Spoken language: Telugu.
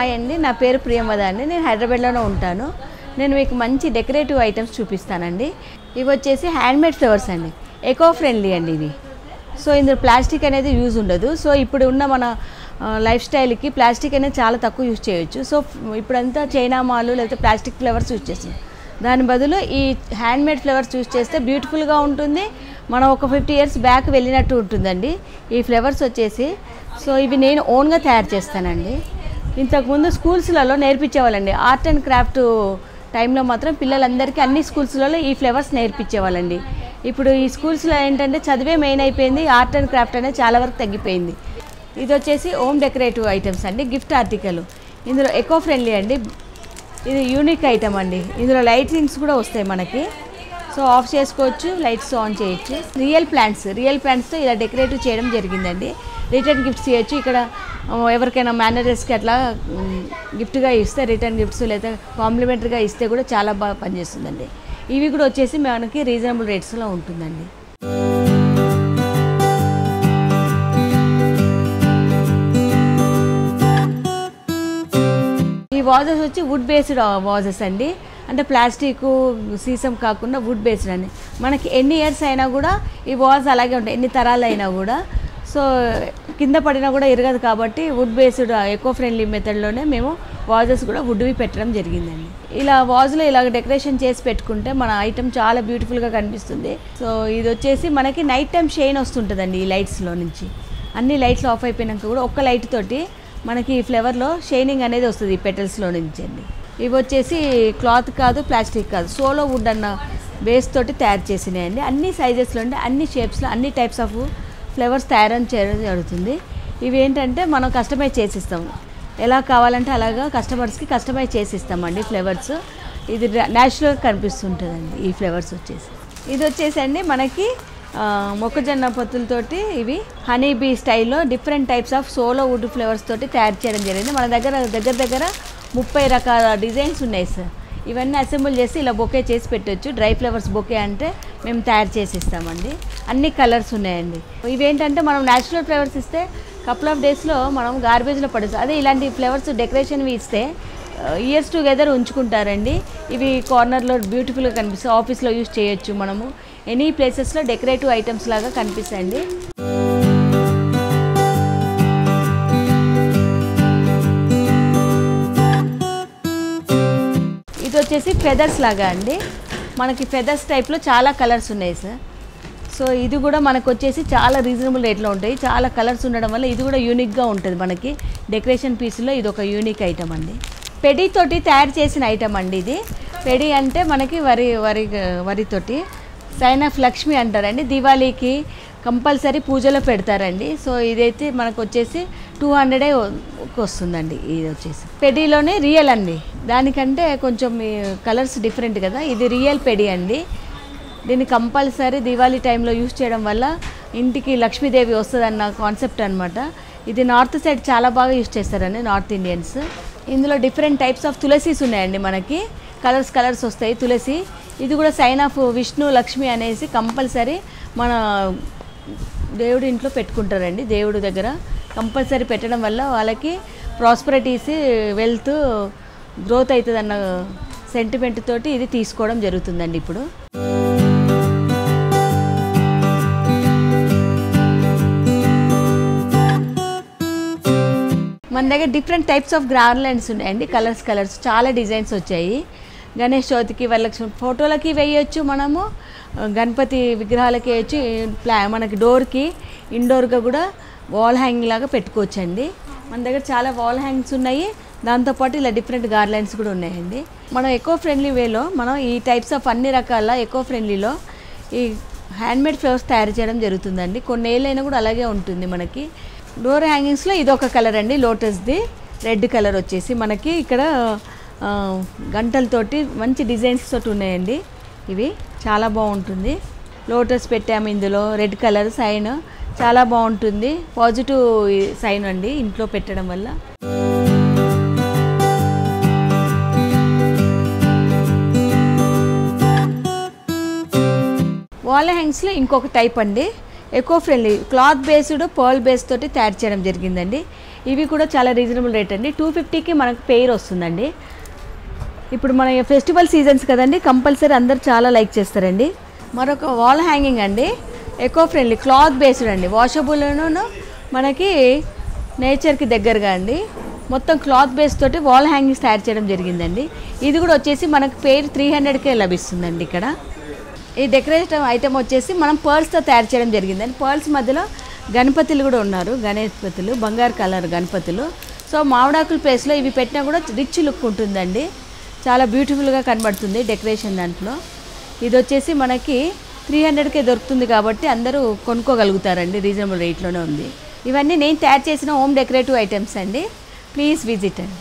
హాయ్ అండి, నా పేరు ప్రియంవద అండి. నేను హైదరాబాద్లోనే ఉంటాను. నేను మీకు మంచి డెకరేటివ్ ఐటమ్స్ చూపిస్తానండి. ఇవి వచ్చేసి హ్యాండ్మేడ్ ఫ్లవర్స్ అండి, ఎకో ఫ్రెండ్లీ అండి ఇవి. సో ఇందులో ప్లాస్టిక్ అనేది యూజ్ ఉండదు. సో ఇప్పుడు ఉన్న మన లైఫ్ స్టైల్కి ప్లాస్టిక్ అనేది చాలా తక్కువ యూజ్ చేయొచ్చు. సో ఇప్పుడంతా చైనా మాలు లేకపోతే ప్లాస్టిక్ ఫ్లవర్స్ యూజ్ చేస్తాం. దాని బదులు ఈ హ్యాండ్మేడ్ ఫ్లవర్స్ యూజ్ చేస్తే బ్యూటిఫుల్గా ఉంటుంది. మనం ఒక 50 years బ్యాక్ వెళ్ళినట్టు ఉంటుందండి ఈ ఫ్లవర్స్ వచ్చేసి. సో ఇవి నేను ఓన్గా తయారు చేస్తానండి. ఇంతకుముందు స్కూల్స్లలో నేర్పించేవాళ్ళండి. ఆర్ట్ అండ్ క్రాఫ్ట్ టైంలో మాత్రం పిల్లలందరికీ అన్ని స్కూల్స్లలో ఈ ఫ్లవర్స్ నేర్పించేవాళ్ళండి. ఇప్పుడు ఈ స్కూల్స్లో ఏంటంటే చదివే మెయిన్ అయిపోయింది, ఆర్ట్ అండ్ క్రాఫ్ట్ అనేది చాలా వరకు తగ్గిపోయింది. ఇది వచ్చేసి హోమ్ డెకరేటివ్ ఐటమ్స్ అండి, గిఫ్ట్ ఆర్టికల్. ఇందులో ఎకో ఫ్రెండ్లీ అండి, ఇది యూనిక్ ఐటమ్ అండి. ఇందులో లైటింగ్స్ కూడా వస్తాయి మనకి. సో ఆఫ్ చేసుకోవచ్చు, లైట్స్ ఆన్ చేయొచ్చు. రియల్ ప్లాంట్స్తో ఇలా డెకరేటివ్ చేయడం జరిగిందండి. రిటర్న్ గిఫ్ట్స్ ఇవ్వచ్చు. ఇక్కడ ఎవరికైనా మేనేజర్స్కి అట్లా గిఫ్ట్గా ఇస్తే రిటర్న్ గిఫ్ట్స్ లేదా కాంప్లిమెంటరీగా ఇస్తే కూడా చాలా బాగా పనిచేస్తుందండి. ఇవి కూడా వచ్చేసి మనకి రీజనబుల్ రేట్స్లో ఉంటుందండి. ఈ వాజెస్ వచ్చి వుడ్ బేస్డ్ వాజెస్ అండి. అంటే ప్లాస్టిక్ సీసం కాకుండా వుడ్ బేస్డ్ అండి. మనకి ఎన్ని ఇయర్స్ అయినా కూడా ఈ వాజ్ అలాగే ఉంటాయి, ఎన్ని తరాలు అయినా కూడా. సో కింద పడినా కూడా ఇరగదు కాబట్టి వుడ్ బేస్డ్ ఎకో ఫ్రెండ్లీ మెథడ్లోనే మేము వాజెస్ కూడా వుడ్వి పెట్టడం జరిగిందండి. ఇలా వాజ్లో ఇలా డెకరేషన్ చేసి పెట్టుకుంటే మన ఐటమ్ చాలా బ్యూటిఫుల్గా కనిపిస్తుంది. సో ఇది వచ్చేసి మనకి నైట్ టైం షైన్ వస్తుంటుందండి ఈ లైట్స్లో నుంచి. అన్ని లైట్స్ ఆఫ్ అయిపోయినాక కూడా ఒక్క లైట్ తోటి మనకి ఈ ఫ్లేవర్లో షైనింగ్ అనేది వస్తుంది ఈ పెటల్స్లో నుంచి అండి. ఇవి వచ్చేసి క్లాత్ కాదు, ప్లాస్టిక్ కాదు, సోలో వుడ్ అన్న బేస్ తోటి తయారు చేసినాయండి. అన్ని సైజెస్లో ఉంటే అన్ని షేప్స్లో అన్ని టైప్స్ ఆఫ్ ఫ్లవర్స్ తయారు చేయడం జరుగుతుంది. ఇవి ఏంటంటే మనం కస్టమైజ్ చేసిస్తాము, ఎలా కావాలంటే అలాగా కస్టమర్స్కి కస్టమైజ్ చేసిస్తామండి ఫ్లవర్స్. ఇది న్యాచురల్గా కనిపిస్తుంటుందండి ఈ ఫ్లవర్స్ వచ్చేసి. ఇది వచ్చేసి అండి మనకి మొక్కజొన్న పొత్తులతోటి ఇవి హనీ బీ స్టైల్లో different types of sola wood flowers తోటి తయారు చేయడం జరిగింది. మన దగ్గర 30 రకాల డిజైన్స్ ఉన్నాయి సార్. ఇవన్నీ అసెంబుల్ చేసి ఇలా బొకే చేసి పెట్టవచ్చు. డ్రై ఫ్లవర్స్ బొకే అంటే మేము తయారు చేసి ఇస్తామండి. అన్ని కలర్స్ ఉన్నాయండి. ఇవేంటంటే మనం న్యాచురల్ ఫ్లవర్స్ ఇస్తే కపుల్ ఆఫ్ డేస్లో మనం గార్బేజ్లో పడేస్తాం. అదే ఇలాంటి ఫ్లవర్స్ డెకరేషన్వి ఇస్తే ఇయర్స్ టుగెదర్ ఉంచుకుంటారండి. ఇవి కార్నర్లో బ్యూటిఫుల్గా కనిపిస్తాయి. ఆఫీస్లో యూజ్ చేయొచ్చు, మనము ఎనీ ప్లేసెస్లో డెకరేటివ్ ఐటమ్స్ లాగా కనిపిస్తాయండి. ఇది వచ్చేసి ఫెదర్స్ లాగా అండి. మనకి ఫెదర్స్ టైప్లో చాలా కలర్స్ ఉన్నాయి సార్. సో ఇది కూడా మనకు వచ్చేసి చాలా రీజనబుల్ రేట్లో ఉంటాయి. చాలా కలర్స్ ఉండడం వల్ల ఇది కూడా యూనిక్గా ఉంటుంది మనకి డెకరేషన్ పీస్లో. ఇది ఒక యూనిక్ ఐటమ్ అండి. పెడీ తోటి తయారు చేసిన ఐటమ్ అండి ఇది. పెడీ అంటే మనకి వరితోటి సైన్ ఆఫ్ లక్ష్మి అంటారండి. దివాళీకి కంపల్సరీ పూజలో పెడతారండి. సో ఇదైతే మనకు వచ్చేసి 200 వస్తుందండి. ఇది వచ్చేసి పెడీలోనే రియల్ అండి. దానికంటే కొంచెం కలర్స్ డిఫరెంట్ కదా. ఇది రియల్ పెడీ అండి. దీన్ని కంపల్సరీ దివాళీ టైంలో యూజ్ చేయడం వల్ల ఇంటికి లక్ష్మీదేవి వస్తుందన్న కాన్సెప్ట్ అనమాట. ఇది నార్త్ సైడ్ చాలా బాగా యూజ్ చేస్తారండి నార్త్ ఇండియన్స్. ఇందులో డిఫరెంట్ టైప్స్ ఆఫ్ తులసీస్ ఉన్నాయండి. మనకి కలర్స్ వస్తాయి తులసి. ఇది కూడా సైన్ ఆఫ్ విష్ణు లక్ష్మి అనేసి కంపల్సరీ మన దేవుడి ఇంట్లో పెట్టుకుంటారండి. దేవుడి దగ్గర కంపల్సరీ పెట్టడం వల్ల వాళ్ళకి ప్రాస్పరిటీస్, వెల్త్, గ్రోత్ అవుతుంది అన్న సెంటిమెంట్ తోటి ఇది తీసుకోవడం జరుగుతుందండి. ఇప్పుడు మన దగ్గర డిఫరెంట్ టైప్స్ ఆఫ్ గార్లాండ్స్ ఉన్నాయండి. కలర్స్ చాలా డిజైన్స్ వచ్చాయి. గణేష్ చవితికి, వరలక్ష్మి ఫోటోలకి వేయచ్చు, మనము గణపతి విగ్రహాలకి వేయచ్చు. మనకి డోర్కి ఇండోర్గా కూడా వాల్ హ్యాంగింగ్ లాగా పెట్టుకోవచ్చండి. మన దగ్గర చాలా వాల్ హ్యాంగింగ్స్ ఉన్నాయి. దాంతోపాటు ఇలా డిఫరెంట్ గార్లాండ్స్ కూడా ఉన్నాయండి. మనం ఎకో ఫ్రెండ్లీ వేలో మనం ఈ టైప్స్ ఆఫ్ అన్ని రకాల ఎకో ఫ్రెండ్లీలో ఈ హ్యాండ్మేడ్ ఫ్లవర్స్ తయారు చేయడం జరుగుతుందండి. కొన్ని ఏళ్ళైనా కూడా అలాగే ఉంటుంది మనకి. డోర్ హ్యాంగింగ్స్లో ఇది ఒక కలర్ అండి, లోటస్ది రెడ్ కలర్ వచ్చేసి మనకి ఇక్కడ గంటలతోటి మంచి డిజైన్స్ తోటి ఉన్నాయండి. ఇవి చాలా బాగుంటుంది. లోటస్ పెట్టాము ఇందులో. రెడ్ కలర్ సైన్ చాలా బాగుంటుంది. పాజిటివ్ సైన్ అండి ఇంట్లో పెట్టడం వల్ల. వాల్ హ్యాంగ్స్లో ఇంకొక టైప్ అండి, eco friendly cloth based pearl base తోటి తయారు చేయడం జరిగిందండి. ఇవి కూడా చాలా రీజనబుల్ రేట్ అండి. 250కి మనకు పెయిర్ వస్తుందండి. ఇప్పుడు మన ఫెస్టివల్ సీజన్స్ కదండి, కంపల్సరీ అందరు చాలా లైక్ చేస్తారండి. మరొక వాల్ హ్యాంగింగ్ అండి, ఎకో ఫ్రెండ్లీ క్లాత్ బేస్డ్ అండి, వాషబుల్ను మనకి నేచర్కి దగ్గరగా అండి. మొత్తం క్లాత్ బేస్ తోటి వాల్ హ్యాంగింగ్స్ తయారు చేయడం జరిగిందండి. ఇది కూడా వచ్చేసి మనకు పెయిర్ 300కే లభిస్తుందండి. ఇక్కడ ఈ డెకరేటివ్ ఐటమ్ వచ్చేసి మనం పర్ల్స్తో తయారు చేయడం జరిగిందండి. పర్ల్స్ మధ్యలో గణపతులు కూడా ఉన్నారు, గణపతులు బంగారు కలర్ గణపతులు. సో మామిడాకుల ప్లేస్లో ఇవి పెట్టినా కూడా రిచ్ లుక్ ఉంటుందండి, చాలా బ్యూటిఫుల్గా కనబడుతుంది డెకరేషన్ దాంట్లో. ఇది వచ్చేసి మనకి 300కే దొరుకుతుంది కాబట్టి అందరూ కొనుక్కోగలుగుతారండి, రీజనబుల్ రేట్లోనే ఉంది. ఇవన్నీ నేను తయారు చేసిన హోమ్ డెకరేటివ్ ఐటమ్స్ అండి. ప్లీజ్ విజిట్ అండి.